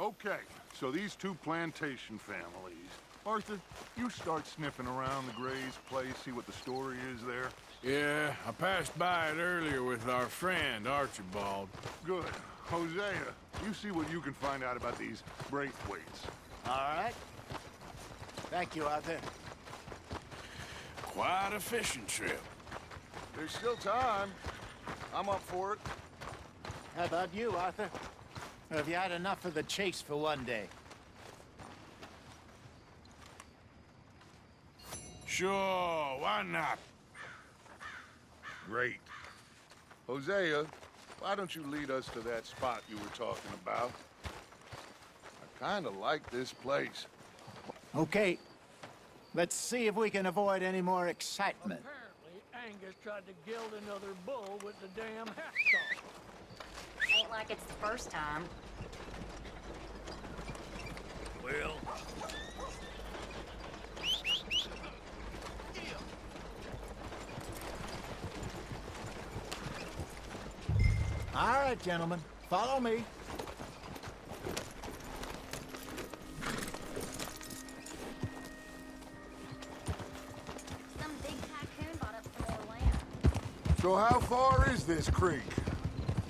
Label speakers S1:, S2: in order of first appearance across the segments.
S1: Okay, so these two plantation families. Arthur, you start sniffing around the Gray's place, see what the story is there.
S2: Yeah, I passed by it earlier with our friend, Archibald.
S1: Good. Hosea, you see what you can find out about these Braithwaites.
S3: All right. Thank you, Arthur.
S2: Quite a fishing trip.
S1: There's still time. I'm up for it.
S3: How about you, Arthur? Or have you had enough of the chase for one day?
S2: Sure, why not?
S1: Great. Hosea, why don't you lead us to that spot you were talking about? I kind of like this place.
S3: Okay. Let's see if we can avoid any more excitement.
S4: Apparently, Angus tried to gild another bull with the damn hacksaw.
S5: Ain't like it's the first time.
S4: Well,
S3: All right, gentlemen. Follow me.
S5: Some big tycoon bought up some more land.
S1: So how far is this creek?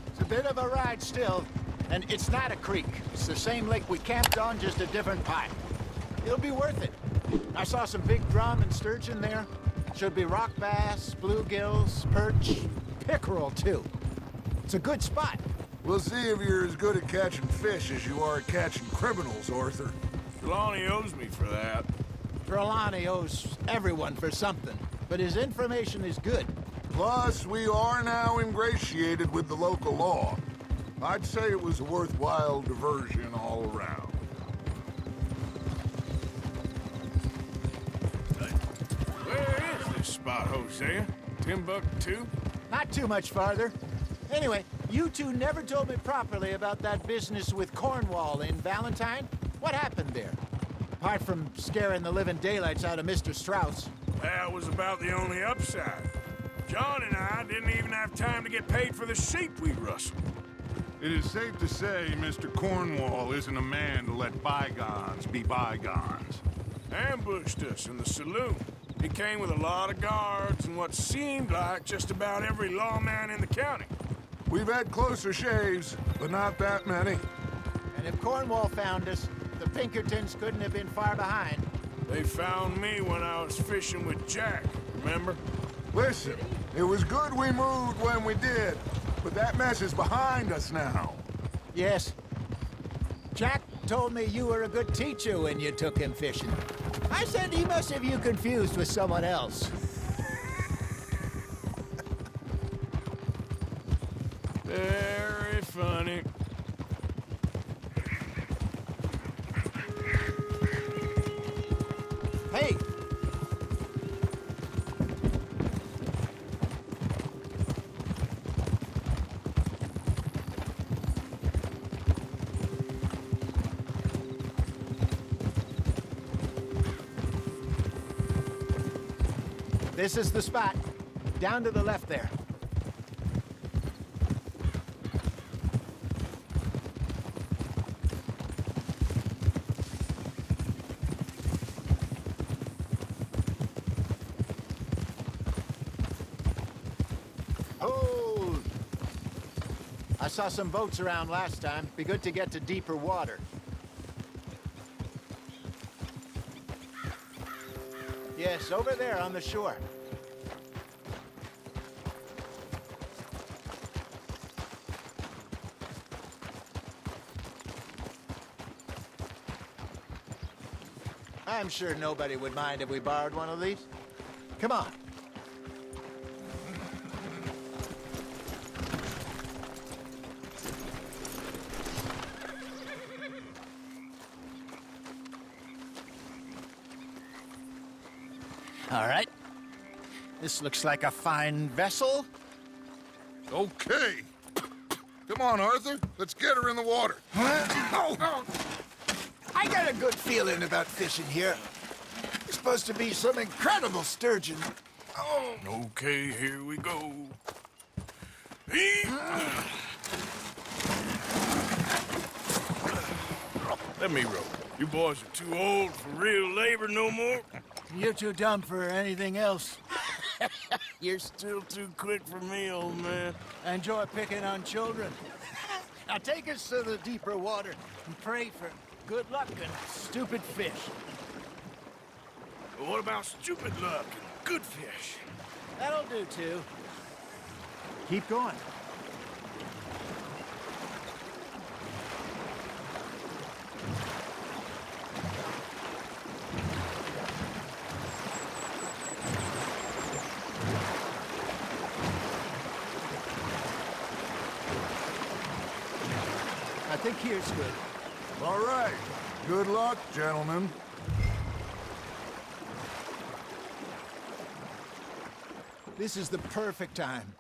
S3: It's a bit of a ride still, and it's not a creek. It's the same lake we camped on, just a different pipe. It'll be worth it. I saw some big drum and sturgeon there. Should be rock bass, bluegills, perch, pickerel too. It's a good spot.
S1: We'll see if you're as good at catching fish as you are at catching criminals, Arthur.
S2: Trelawney owes me for that.
S3: Trelawney owes everyone for something, but his information is good.
S1: Plus, we are now ingratiated with the local law. I'd say it was a worthwhile diversion all around.
S2: Where is this spot, Hosea? Timbuktu?
S3: Not too much farther. Anyway, you two never told me properly about that business with Cornwall in Valentine. What happened there? Apart from scaring the living daylights out of Mr. Strauss.
S2: That was about the only upside. John and I didn't even have time to get paid for the sheep we rustled.
S1: It is safe to say Mr. Cornwall isn't a man to let bygones be bygones.
S2: Ambushed us in the saloon. He came with a lot of guards and what seemed like just about every lawman in the county.
S1: We've had closer shaves, but not that many.
S3: And if Cornwall found us, the Pinkertons couldn't have been far behind.
S2: They found me when I was fishing with Jack, remember?
S1: Listen, it was good we moved when we did, but that mess is behind us now.
S3: Yes. Jack told me you were a good teacher when you took him fishing. I said he must have you confused with someone else.
S2: Very funny.
S3: Hey! This is the spot. Down to the left there. Hold! I saw some boats around last time. Be good to get to deeper water. Yes, over there on the shore. I'm sure nobody would mind if we borrowed one of these. Come on. All right. This looks like a fine vessel.
S1: Okay. Come on, Arthur. Let's get her in the water.
S3: I got a good feeling about fishing here. There's supposed to be some incredible sturgeon.
S2: Okay, here we go. Let me rope. You boys are too old for real labor no more.
S3: You're too dumb for anything else.
S2: You're still too quick for me, old man.
S3: Enjoy picking on children. Now take us to the deeper water and pray for good luck and stupid fish.
S2: But what about stupid luck and good fish?
S3: That'll do, too. Keep going. I think here's good.
S1: All right. Good luck, gentlemen.
S3: This is the perfect time.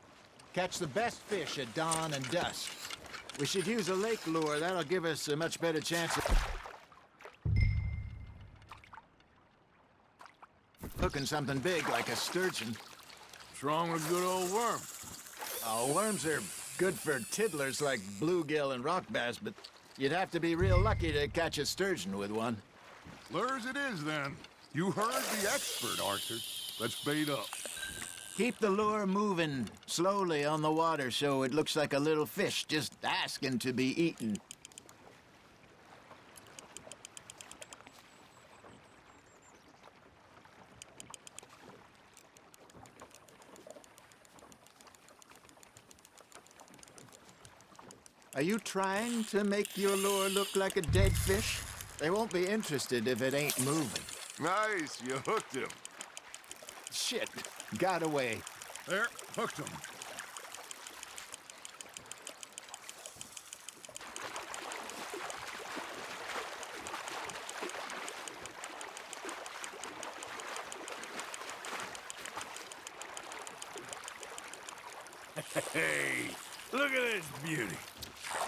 S3: Catch the best fish at dawn and dusk. We should use a lake lure. That'll give us a much better chance of hooking something big like a sturgeon.
S2: What's wrong with a good old worm?
S3: Oh, worms are good for tiddlers like bluegill and rock bass, but you'd have to be real lucky to catch a sturgeon with one.
S1: Lures it is, then. You heard the expert, Arthur. Let's bait up.
S3: Keep the lure moving slowly on the water so it looks like a little fish just asking to be eaten. Are you trying to make your lure look like a dead fish? They won't be interested if it ain't moving.
S1: Nice, you hooked him.
S3: Shit, got away.
S1: There, hooked him.
S2: Hey, look at this beauty.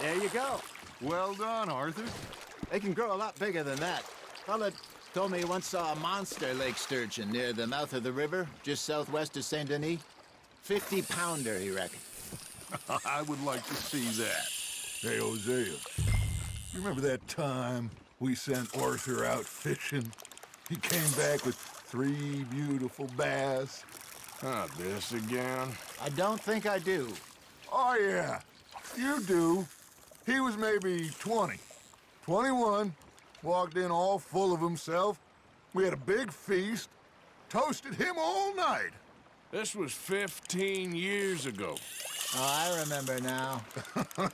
S3: There you go.
S1: Well done, Arthur.
S3: They can grow a lot bigger than that. Fella told me he once saw a monster lake sturgeon near the mouth of the river, just southwest of Saint Denis. 50-pounder, he reckoned.
S1: I would like to see that. Hey, Hosea, you remember that time we sent Arthur out fishing? He came back with 3 beautiful bass.
S2: Not this again.
S3: I don't think I do.
S1: Oh, yeah, you do. He was maybe 20, 21, walked in all full of himself. We had a big feast, toasted him all night.
S2: This was 15 years ago.
S3: Oh, I remember now.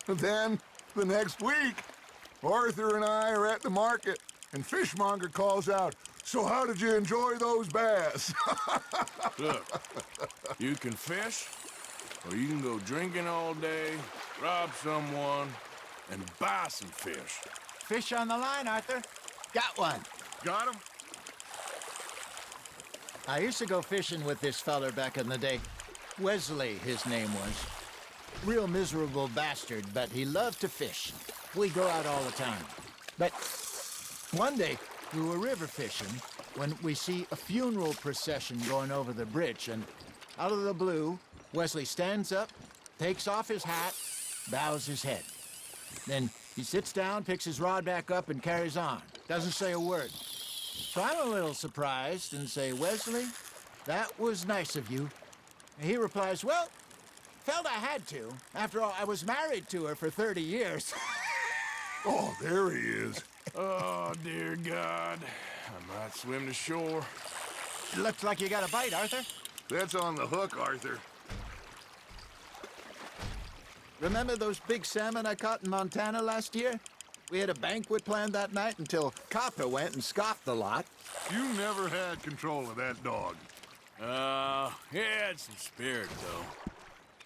S1: Then, the next week, Arthur and I are at the market, and Fishmonger calls out, "So how did you enjoy those bass?"
S2: Look, you can fish, or you can go drinking all day, rob someone, and buy some fish.
S3: Fish on the line, Arthur. Got one.
S1: Got him?
S3: I used to go fishing with this feller back in the day. Wesley, his name was. Real miserable bastard, but he loved to fish. We go out all the time. But one day, we were river fishing when we see a funeral procession going over the bridge, and out of the blue, Wesley stands up, takes off his hat, bows his head. Then he sits down, picks his rod back up, and carries on. Doesn't say a word. So I'm a little surprised and say, "Wesley, that was nice of you." And he replies, "Well, felt I had to. After all, I was married to her for 30 years.
S1: Oh, there he is.
S2: Oh, dear God. I might swim to shore.
S3: Looks like you got a bite, Arthur.
S1: That's on the hook, Arthur.
S3: Remember those big salmon I caught in Montana last year? We had a banquet planned that night until Copper went and scoffed the lot.
S1: You never had control of that dog.
S2: He had some spirit, though.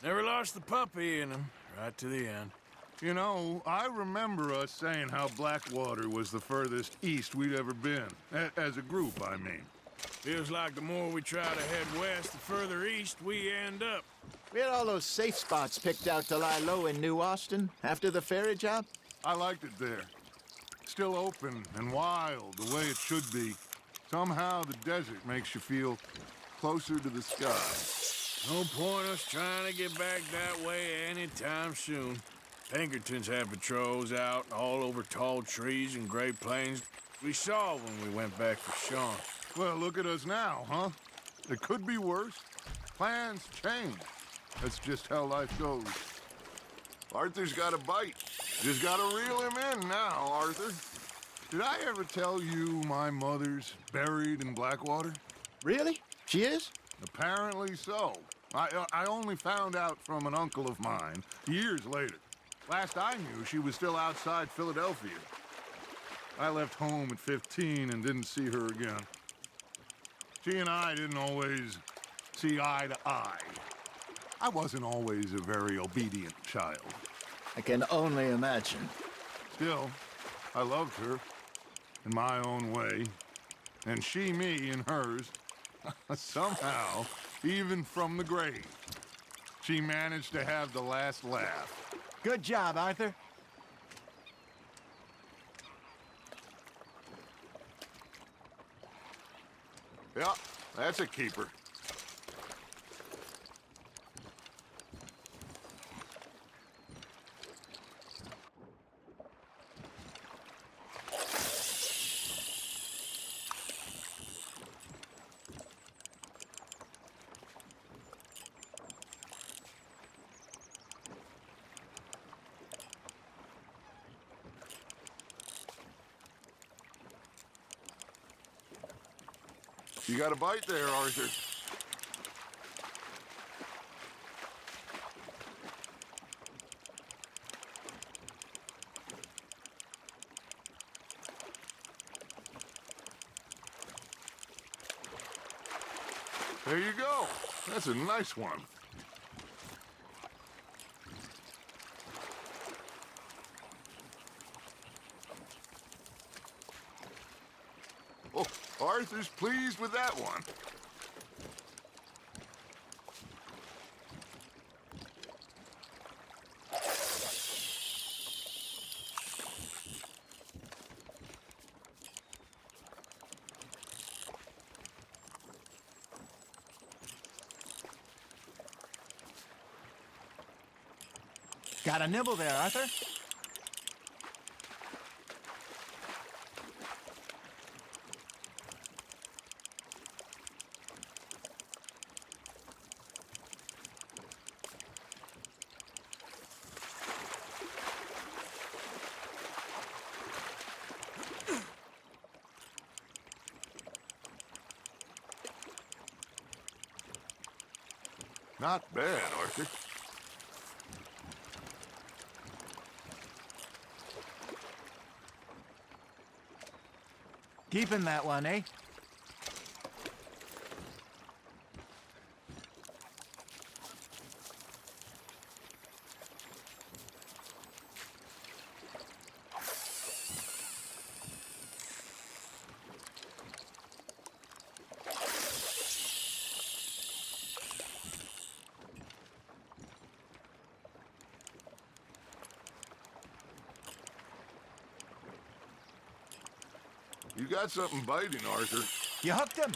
S2: Never lost the puppy in him, right to the end.
S1: You know, I remember us saying how Blackwater was the furthest east we'd ever been. As a group, I mean.
S2: Feels like the more we try to head west, the further east we end up.
S3: We had all those safe spots picked out to lie low in New Austin after the ferry job.
S1: I liked it there. Still open and wild, the way it should be. Somehow the desert makes you feel closer to the sky.
S2: No point us trying to get back that way anytime soon. Pinkertons had patrols out all over tall trees and Great Plains. We saw when we went back for Sean.
S1: Well, look at us now, huh? It could be worse. Plans change. That's just how life goes. Arthur's got a bite. Just gotta reel him in now, Arthur. Did I ever tell you my mother's buried in Blackwater?
S3: Really? She is?
S1: Apparently so. I only found out from an uncle of mine years later. Last I knew, she was still outside Philadelphia. I left home at 15 and didn't see her again. She and I didn't always see eye to eye. I wasn't always a very obedient child.
S3: I can only imagine.
S1: Still, I loved her in my own way, and she me in hers. Somehow, even from the grave, she managed to have the last laugh.
S3: Good job, Arthur.
S1: Yeah, that's a keeper. You got a bite there, Arthur. There you go. That's a nice one. Oh, Arthur's pleased with that one.
S3: Got a nibble there, Arthur?
S1: Not bad, Arthur.
S3: Keeping that one, eh?
S1: You got something biting, Arthur.
S3: You hooked him.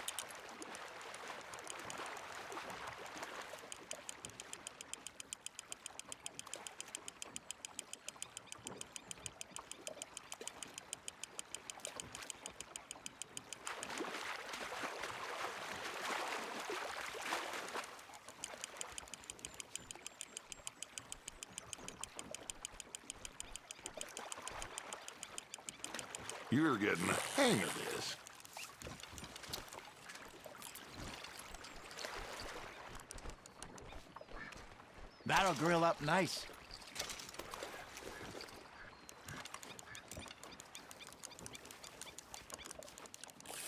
S1: You're getting the hang of this.
S3: That'll grill up nice.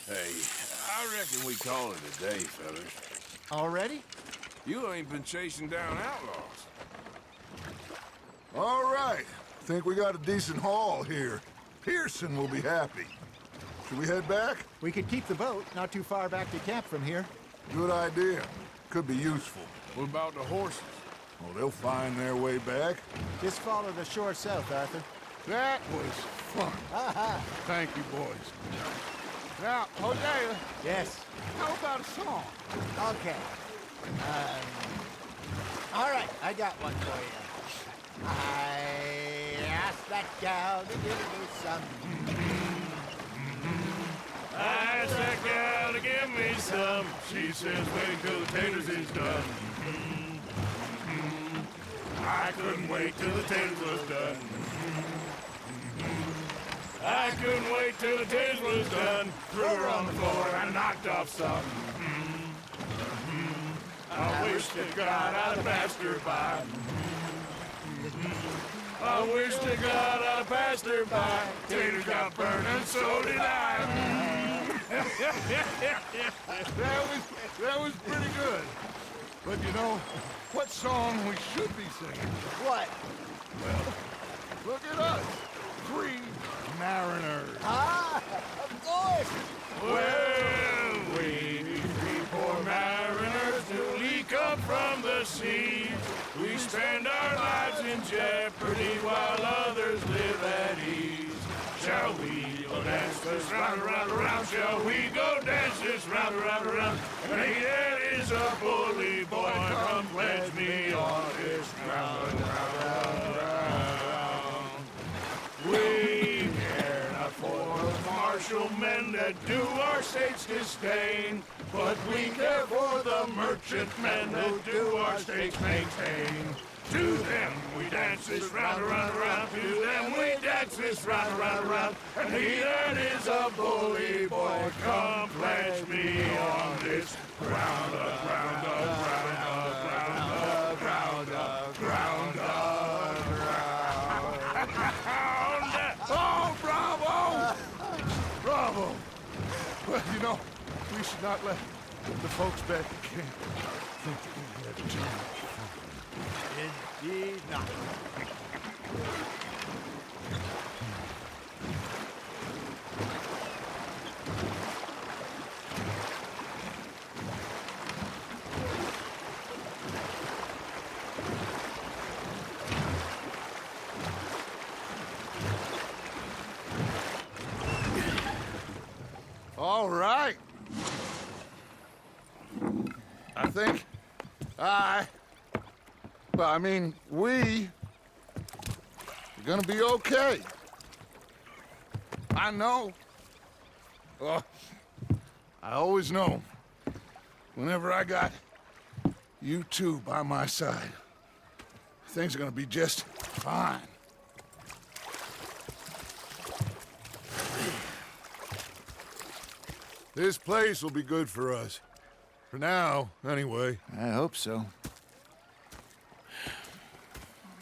S2: Hey, I reckon we call it a day, fellas.
S3: Already?
S2: You ain't been chasing down outlaws.
S1: All right. Think we got a decent haul here. Pearson will be happy. Should we head back?
S3: We could keep the boat not too far back to camp from here.
S1: Good idea. Could be useful.
S2: What about the horses?
S1: Well, they'll find their way back.
S3: Just follow the shore south, Arthur.
S1: That was fun. Thank you, boys. Now, Hosea,
S3: Yes.
S1: how about a song?
S3: Okay. All right, I got one for you. I asked that gal to give me some.
S2: I asked that gal to give me some. She says wait till the taters is done. I couldn't wait till the taters was done. I couldn't wait till the taters was done. Threw her on the floor and knocked off some. I wish to God I'd have passed her by. I wish to God I'd have passed her by. Taters got burned and so did I.
S1: That was pretty good. But you know, what song we should be singing?
S3: What?
S1: Look at us. 3 mariners.
S3: Ah, of course.
S2: Well, we poor mariners newly come from the sea. We spend our lives in jeopardy while others live at ease. Shall we go dance this round, around, around? Shall we go dance this round, around, around? Hey, that is a bully boy. Come pledge me on this round, round, round. We care not for the martial men that do our state's disdain, but we care for the merchantmen that do our state's maintain. To them we dance this round, around, around. To them we dance this round, around, around. And he that is a bully boy, come pledge me on this ground up, ground up, ground up, ground up, ground up, ground up, ground.
S1: Oh, bravo! Bravo! Well, you know, we should not let the folks back at camp think that we had too much fun.
S3: Indeed not.
S1: All right. I think we are gonna be okay. I know. Oh, I always know. Whenever I got you two by my side, things are gonna be just fine. This place will be good for us. For now, anyway.
S3: I hope so.